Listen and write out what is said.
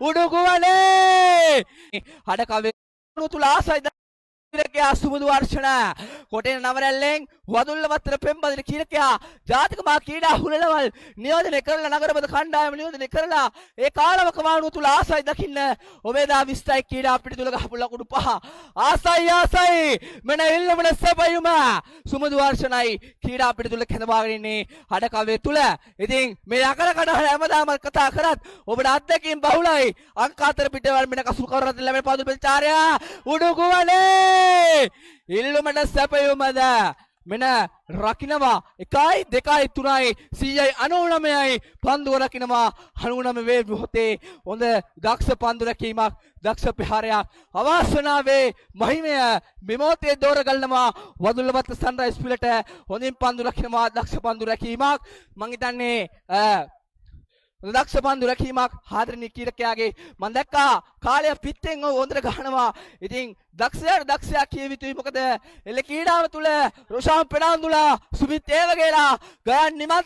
උඩුගුවනේ හඩකවේ තුල ආසයි කීරකයා සුමුදු වර්ෂණ කොටේ නවරැල්ලෙන් වදුල්ල වත්තර පෙම්බදින කීරකයා ජාතික මහා ක්‍රීඩා හුලලවල් නියෝජනය කරලා නගරබද කණ්ඩායම නියෝජනය කරලා ඒ කාලවක මානුව තුල ආසයි දකින්න ඔබේ දා 20යි ක්‍රීඩා පිටි තුල ගහපු ලකුණු 5 ආසයි මෙන්න ඉල්ලමන සැපයුම සුමුදු වර්ෂණයි ක්‍රීඩා පිටි තුල කැඳවාගෙන ඉන්නේ හඩකවේ තුල. ඉතින් මේ අකර කඩහල හැමදාම කතා කරත් ඔබට අත්දැකීම් බහුලයි. අංක 4 පිටවල් මෙන්න කසු කවරත් ලැබෙන පාදුල් ප්‍රචාරයා උඩුගුවනේ ඉල්ලුමට සැපයුමද මෙන රකින්නවා 1යි 2යි 3යි 100යි 99යි පන්දුව රකින්නවා 99 වේ මොහොතේ හොඳ දක්ෂ පන්දු රැකීමක් දක්ෂ ප්‍රහාරයක් අවාසනාවේ මහිමය මෙමොතේ දෝර ගලනවා වදුල්ලවත්ත සන්රයිස් පිළට හොඳින් පන්දු රකින්නවා දක්ෂ පන්දු රැකීමක් මං හිතන්නේ දක්ෂ පන්දු රැකීමක් ආදරණීය කීරකයාගේ මම දැක්කා කාලය පිටෙන් හොඳට ගහනවා. ඉතින් දක්ෂයා කිය යුතුයි මොකද එළ ක්‍රීඩාව තුල රොෂාන් පෙරාන්දුලා සුමිත් ඒවගේලා ගයන් නිමත්